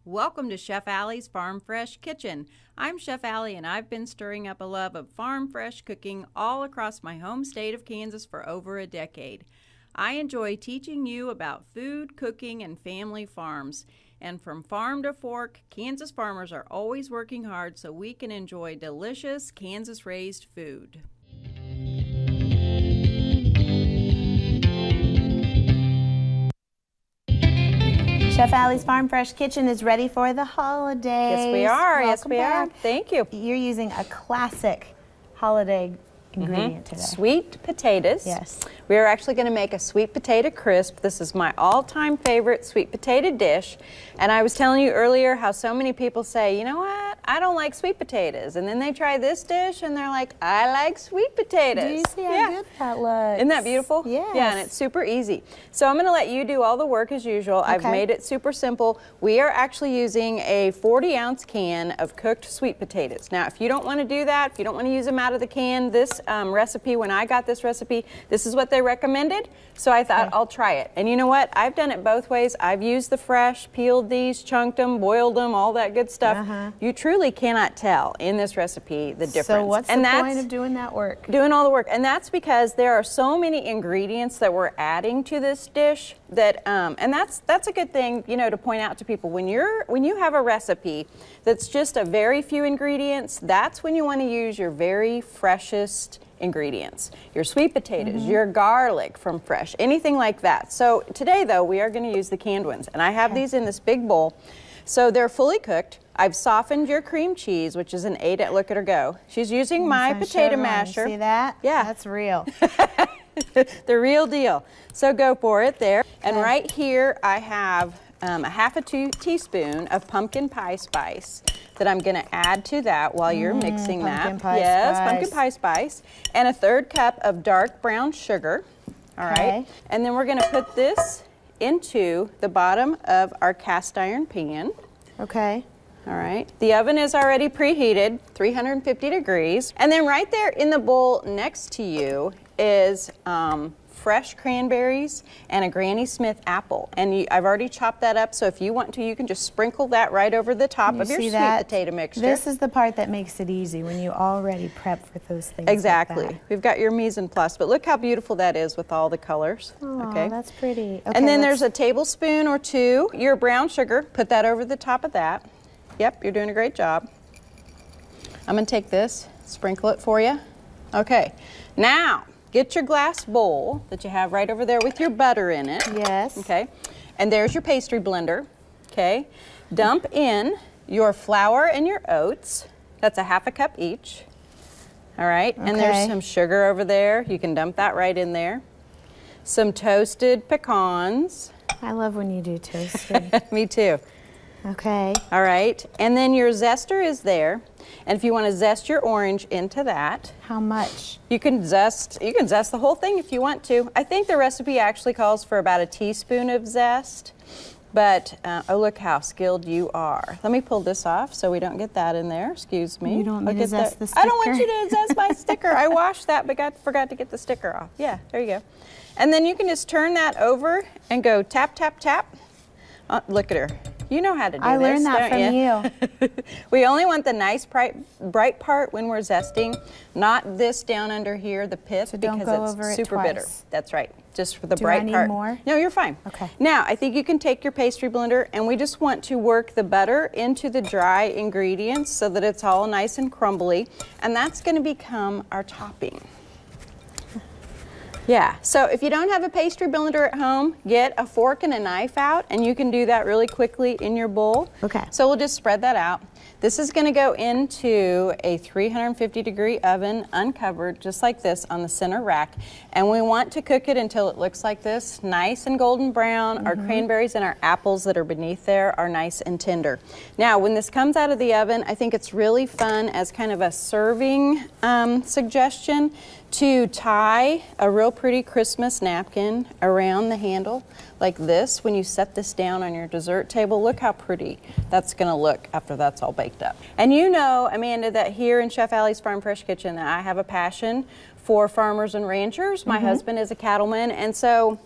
Welcome to Chef Alli's Farm Fresh Kitchen. I'm Chef Alli, and I've been stirring up a love of farm fresh cooking all across my home state of Kansas for over a decade. I enjoy teaching you about food, cooking, and family farms. And from farm to fork, Kansas farmers are always working hard so we can enjoy delicious Kansas-raised food. Chef Alli's Farm Fresh Kitchen is ready for the holidays. Yes, we are. Welcome Yes, we back. are. Thank you. You're using a classic holiday ingredient today. Sweet potatoes. Yes. We are actually going to make a sweet potato crisp. This is my all-time favorite sweet potato dish. And I was telling you earlier how so many people say, you know what, I don't like sweet potatoes. And then they try this dish and they're like, I like sweet potatoes. Do you see how good that looks? Isn't that beautiful? Yes. Yeah, and it's super easy. So I'm going to let you do all the work as usual. Okay. I've made it super simple. We are actually using a 40-ounce can of cooked sweet potatoes. Now, if you don't want to do that, if you don't want to use them out of the can, this recipe, when I got this recipe, this is what they recommended. So I thought, I'll try it. And you know what? I've done it both ways. I've used the fresh, peeled these, chunked them, boiled them, all that good stuff. You truly cannot tell in this recipe the difference. So what's the point of doing that work? Doing all the work. And that's because there are so many ingredients that we're adding to this dish that, and that's a good thing, you know, to point out to people. When you have a recipe that's just a very few ingredients, that's when you want to use your very freshest ingredients. Your sweet potatoes, your garlic from fresh, anything like that. So today though, we are going to use the canned ones. And I have these in this big bowl. So they're fully cooked. I've softened your cream cheese, which is an 8. Look at her go. She's using my potato masher. See that? Yeah. That's real. The real deal. So go for it there. And right here I have a half a teaspoon of pumpkin pie spice that I'm going to add to that while you're mixing that. Pumpkin pie yes, spice. pumpkin pie spice. And a 1/3 cup of dark brown sugar. All right. And then we're going to put this into the bottom of our cast iron pan. Okay. All right. The oven is already preheated, 350 degrees. And then right there in the bowl next to you is fresh cranberries and a Granny Smith apple. And I've already chopped that up, so if you want to, you can just sprinkle that right over the top of your sweet potato mixture. This is the part that makes it easy, when you already prep for those things. Exactly. Like that. We've got your mise en place, but look how beautiful that is with all the colors. Oh, okay. that's pretty. Okay, and then there's a tablespoon or 2, your brown sugar. Put that over the top of that. Yep, you're doing a great job. I'm going to take this, sprinkle it for you. Okay. Now, get your glass bowl that you have right over there with your butter in it. Yes. Okay. And there's your pastry blender. Okay. Dump in your flour and your oats. That's a 1/2 cup each. All right. And there's some sugar over there. You can dump that right in there. Some toasted pecans. I love when you do toasted. Me too. Okay. All right. And then your zester is there. And if you want to zest your orange into that. How much? You can zest the whole thing if you want to. I think the recipe actually calls for about a teaspoon of zest. But, oh, look how skilled you are. Let me pull this off so we don't get that in there. Excuse me. You don't want me to zest the sticker? I don't want you to zest my sticker. I washed that but forgot to get the sticker off. Yeah, there you go. And then you can just turn that over and go tap, tap, tap. Look at her. You know how to do this, I learned that from you. We only want the nice bright part when we're zesting, not this down under here, the pith, So because don't go it's over it super twice. bitter. That's right, just for the Do bright I need part. more? No, you're fine. Okay. Now, I think you can take your pastry blender, and we just want to work the butter into the dry ingredients so that it's all nice and crumbly, and that's going to become our topping. Yeah, so if you don't have a pastry blender at home, get a fork and a knife out, and you can do that really quickly in your bowl. Okay. So we'll just spread that out. This is going to go into a 350-degree oven, uncovered, just like this, on the center rack. And we want to cook it until it looks like this, nice and golden brown. Our cranberries and our apples that are beneath there are nice and tender. Now, when this comes out of the oven, I think it's really fun as kind of a serving suggestion to tie a real pretty Christmas napkin around the handle like this. When you set this down on your dessert table, look how pretty that's going to look after that's all baked up. And you know, Amanda, that here in Chef Alli's Farm Fresh Kitchen, that I have a passion for farmers and ranchers. My husband is a cattleman, and so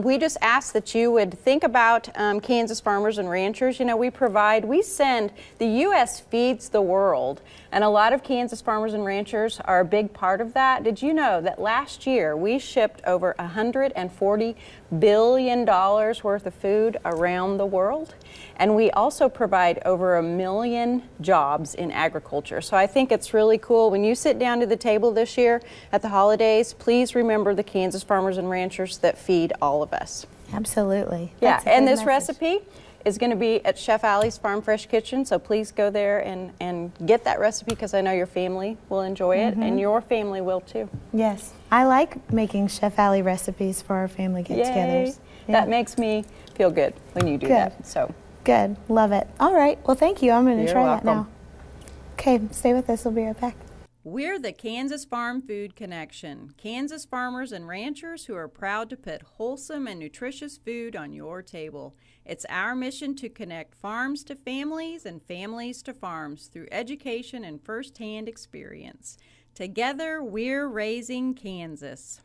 We just ask that you would think about Kansas farmers and ranchers. You know, we send, the U.S. feeds the world, and a lot of Kansas farmers and ranchers are a big part of that. Did you know that last year we shipped over $140 billion worth of food around the world? And we also provide over 1 million jobs in agriculture. So I think it's really cool. When you sit down to the table this year at the holidays, please remember the Kansas farmers and ranchers that feed all of us. Absolutely. Yeah, That's a and good this message. recipe is going to be at Chef Alli's Farm Fresh Kitchen, so please go there and get that recipe because I know your family will enjoy it, and your family will too. Yes. I like making Chef Alli recipes for our family get-togethers. Yay. That makes me feel good when you do Good. that. So Good. Love it. All right. Well, thank you. I'm going to You're try that now. welcome. Okay, stay with us. We'll be right back. we're the Kansas Farm Food Connection, Kansas farmers and ranchers who are proud to put wholesome and nutritious food on your table. It's our mission to connect farms to families and families to farms through education and firsthand experience. Together, we're raising Kansas.